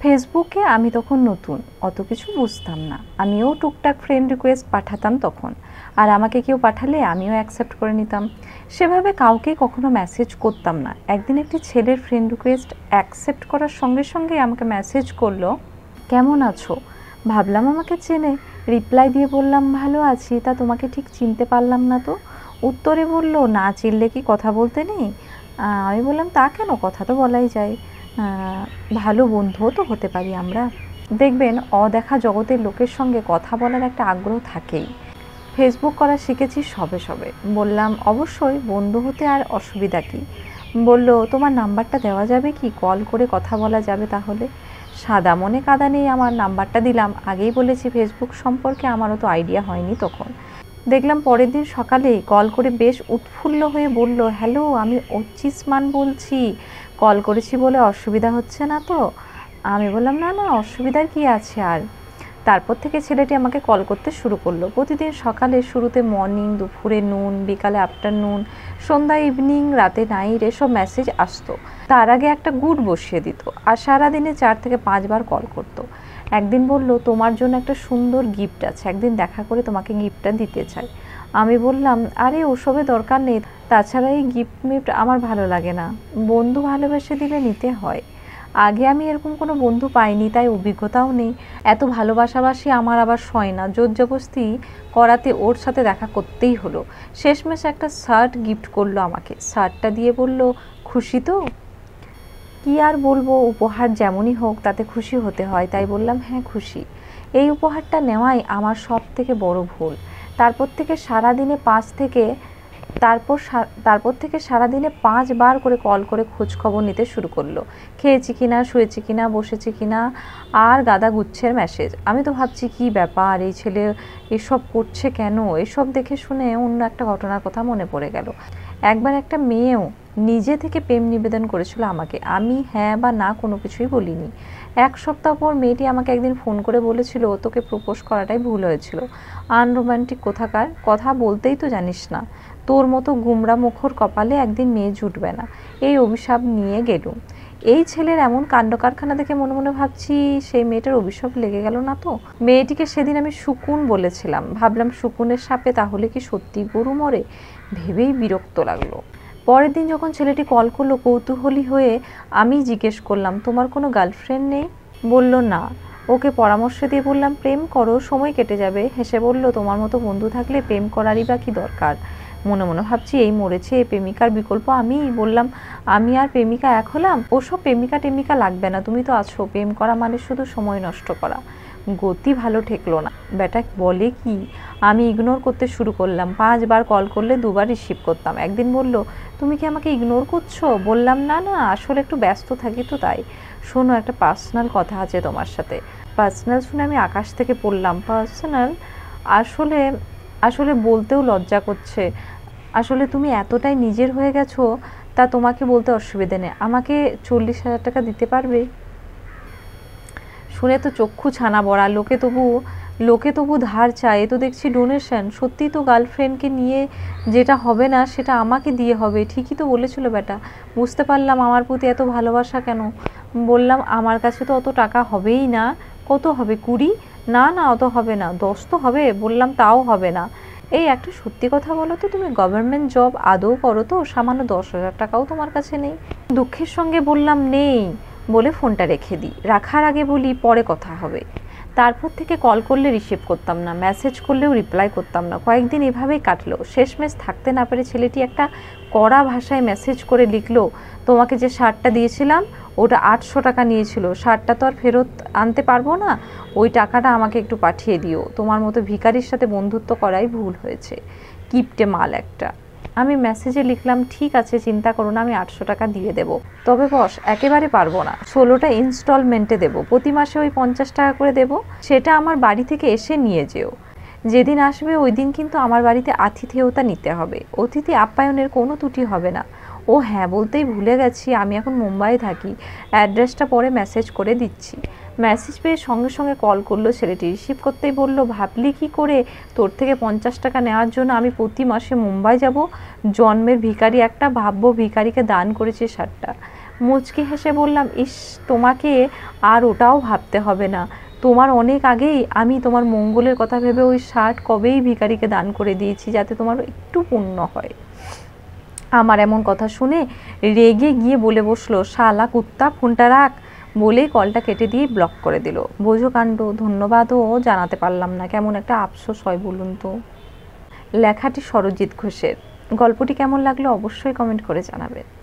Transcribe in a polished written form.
ফেসবুকে আমি তখন নতুন, অত কিছু বুঝতাম না। আমিও টুকটাক ফ্রেন্ড রিকোয়েস্ট পাঠাতাম তখন, আর আমাকে কেউ পাঠালে আমিও অ্যাকসেপ্ট করে নিতাম। সেভাবে কাউকে কখনো মেসেজ করতাম না। একদিন একটি ছেলের ফ্রেন্ড রিকোয়েস্ট অ্যাকসেপ্ট করার সঙ্গে সঙ্গে আমাকে মেসেজ করলো, কেমন আছো? ভাবলাম আমাকে চেনে, রিপ্লাই দিয়ে বললাম ভালো আছি, তা তোমাকে ঠিক চিনতে পারলাম না তো। উত্তরে বলল, না চিনলে কি কথা বলতে নেই? আমি বললাম তা কেন, কথা তো বলাই যায়। ভালো বন্ধুও তো হতে পারি আমরা। দেখবেন অদেখা জগতের লোকের সঙ্গে কথা বলার একটা আগ্রহ থাকেই। ফেসবুক করা শিখেছি সবে সবে। বললাম অবশ্যই, বন্ধু হতে আর অসুবিধা কি? বলল তোমার নাম্বারটা দেওয়া যাবে কি, কল করে কথা বলা যাবে তাহলে। সাদা মনে কাদা নেই, আমার নাম্বারটা দিলাম। আগেই বলেছি ফেসবুক সম্পর্কে আমারও তো আইডিয়া হয়নি তখন। দেখলাম পরের দিন সকালেই কল করে বেশ উৎফুল্ল হয়ে বলল, হ্যালো আমি অর্চিসমান বলছি, কল করেছি বলে অসুবিধা হচ্ছে না তো? আমি বললাম না না, অসুবিধার কি আছে আর। তারপর থেকে ছেলেটি আমাকে কল করতে শুরু করলো। প্রতিদিন সকালে শুরুতে মর্নিং, দুপুরে নুন, বিকালে আফটারনুন, সন্ধ্যা ইভিনিং, রাতে নাইট এসব মেসেজ আসতো। তার আগে একটা গুড বসিয়ে দিত, আর সারাদিনে 4 থেকে 5 বার কল করতো। একদিন বলল, তোমার জন্য একটা সুন্দর গিফট আছে, একদিন দেখা করে তোমাকে গিফটটা দিতে চাই। আমি বললাম আরে ওসবে দরকার নেই, তাছাড়া এই গিফট মিফট আমার ভালো লাগে না, বন্ধু ভালোবেসে দিলে নিতে হয়। আগে আমি এরকম কোনো বন্ধু পাইনি, তাই অভিজ্ঞতাও নেই। এত ভালোবাসাবাসি আমার আবার সয় না, জোর জবরদস্তি করাতে ওর সাথে দেখা করতেই হলো। শেষমেশ একটা শার্ট গিফট করলো আমাকে। শার্টটা দিয়ে বলল, খুশি তো? কি আর বলবো, উপহার যেমনই হোক তাতে খুশি হতে হয়, তাই বললাম হ্যাঁ খুশি। এই উপহারটা নেওয়াই আমার সব থেকে বড় ভুল। তারপর থেকে সারাদিনে 5 বার করে কল করে খোঁজ খবর নিতে শুরু করলো। খেয়েছি কিনা, শুয়েছি কিনা, বসেছি কিনা, আর গাদা গুচ্ছের মেসেজ। আমি তো ভাবছি কি ব্যাপার, এই ছেলে এসব করছে কেন? এসব দেখে শুনে অন্য একটা ঘটনার কথা মনে পড়ে গেল। একবার একটা মেয়েও নিজে থেকে প্রেম নিবেদন করেছিল আমাকে। আমি হ্যাঁ বা না কোনো কিছুই বলিনি। 1 সপ্তাহ পর মেয়েটি আমাকে একদিন ফোন করে বলেছিল, তোকে প্রপোজ করাটাই ভুল হয়েছিল। আনরোম্যান্টিক কোথাকার, কথা বলতেই তো জানিস না, তোর মতো গুমরা মুখর কপালে একদিন মেয়ে জুটবে না, এই অভিশাপ নিয়ে গেলুম। এই ছেলের এমন কাণ্ড কারখানা দেখে মনে মনে ভাবছি, সেই মেয়েটার অভিশাপ লেগে গেল না তো? মেয়েটিকে সেদিন আমি শকুন বলেছিলাম, ভাবলাম শকুনের সাপে তাহলে কি সত্যি গরু মরে? ভেবেই বিরক্ত লাগলো। পরের দিন যখন ছেলেটি কল করলো কৌতূহলী হয়ে, আমি জিজ্ঞেস করলাম, তোমার কোনো গার্লফ্রেন্ড নেই? বলল না। ওকে পরামর্শ দিয়ে বললাম, প্রেম করো, সময় কেটে যাবে। হেসে বলল, তোমার মতো বন্ধু থাকলে প্রেম করারই বা কী দরকার? মনে মনে ভাবছি, এই মরেছে, প্রেমিকার বিকল্প আমি। বললাম, আমি আর প্রেমিকা এক হলাম? ওসব প্রেমিকা টেমিকা লাগবে না, তুমি তো আছো। প্রেম করা মানে শুধু সময় নষ্ট করা। গতি ভালো ঠেকলো না, ব্যাটা বলে কি। আমি ইগনোর করতে শুরু করলাম। 5 বার কল করলে 2 বার রিসিভ করতাম। একদিন বলল, তুমি কি আমাকে ইগনোর করছো? বললাম না না, আসলে একটু ব্যস্ত থাকি তো তাই। শোনো, একটা পার্সোনাল কথা আছে তোমার সাথে। পার্সোনাল শুনে আমি আকাশ থেকে পড়লাম। পার্সোনাল? আসলে আসলে বলতেও লজ্জা করছে। আসলে তুমি এতটাই নিজের হয়ে গেছো, তা তোমাকে বলতে অসুবিধে নেই। আমাকে 40,000 টাকা দিতে পারবে? শুনে তো চক্ষু ছানা বড়া। লোকে তবু ধার চায়, এ তো দেখছি ডোনেশন। সত্যিই তো গার্লফ্রেন্ডকে নিয়ে যেটা হবে না সেটা আমাকে দিয়ে হবে। ঠিকই তো বলেছিল বেটা। বুঝতে পারলাম আমার প্রতি এত ভালোবাসা কেন। বললাম, আমার কাছে তো অত টাকা হবেই না। কত হবে, 20? না না, অত হবে না। 10 তো হবে। বললাম, তাও হবে না। এই একটা সত্যি কথা বলো তো, তুমি গভর্নমেন্ট জব আদৌ করো তো? সামান্য 10,000 টাকাও তোমার কাছে নেই? দুঃখের সঙ্গে বললাম, নেই। বলে ফোনটা রেখে দিই। রাখার আগে বলি, পরে কথা হবে। তারপর থেকে কল করলে রিসিভ করতাম না, মেসেজ করলেও রিপ্লাই করতাম না। কয়েকদিন এভাবেই কাটলো। শেষমেশ থাকতে না পেরে ছেলেটি একটা কড়া ভাষায় মেসেজ করে লিখলো, তোমাকে যে শার্টটা দিয়েছিলাম ওটা 800 টাকা নিয়েছিল, শার্টটা তো আর ফেরত আনতে পারবো না, ওই টাকাটা আমাকে একটু পাঠিয়ে দিও। তোমার মতো ভিখারির সাথে বন্ধুত্ব করাই ভুল হয়েছে, কিপটে মাল একটা। আমি মেসেজে লিখলাম, ঠিক আছে, চিন্তা করো না, আমি 800 টাকা দিয়ে দেবো। তবে বস, একেবারে পারবো না, 16টা ইনস্টলমেন্টে দেবো, প্রতি মাসে ওই 50 টাকা করে দেবো। সেটা আমার বাড়ি থেকে এসে নিয়ে যেও। যেদিন আসবে ওই দিন কিন্তু আমার বাড়িতে আতিথেয়তা নিতে হবে, অতিথি আপ্যায়নের কোনো ত্রুটি হবে না। ও হ্যাঁ, বলতেই ভুলে গেছি, আমি এখন মুম্বাইয়ে থাকি, অ্যাড্রেসটা পরে মেসেজ করে দিচ্ছি। মেসেজ পেয়ে সঙ্গে সঙ্গে কল করলো ছেলেটি। রিসিভ করতেই বলল, ভাবলি কি করে তোর থেকে 50 টাকা নেওয়ার জন্য আমি প্রতি মাসে মুম্বাই যাব? জন্মের ভিখারি একটা, ভাববো ভিখারিকে দান করেছে শার্টটা। মুচকি হেসে বললাম, ইস, তোমাকে আর ওটাও ভাবতে হবে না। তোমার অনেক আগেই আমি তোমার মঙ্গলের কথা ভেবে ওই শার্ট কবেই ভিখারিকে দান করে দিয়েছি, যাতে তোমার একটু পুণ্য হয়। আমার এমন কথা শুনে রেগে গিয়ে বলে বসলো, শালা কুত্তা, ফোনটা রাখ, বলেই কলটা কেটে দিয়ে ব্লক করে দিল। বোঝো কাণ্ড, ধন্যবাদও জানাতে পারলাম না, কেমন একটা আফসোস হয় বলুন তো। লেখাটি সরজিৎ ঘোষের। গল্পটি কেমন লাগলো অবশ্যই কমেন্ট করে জানাবেন।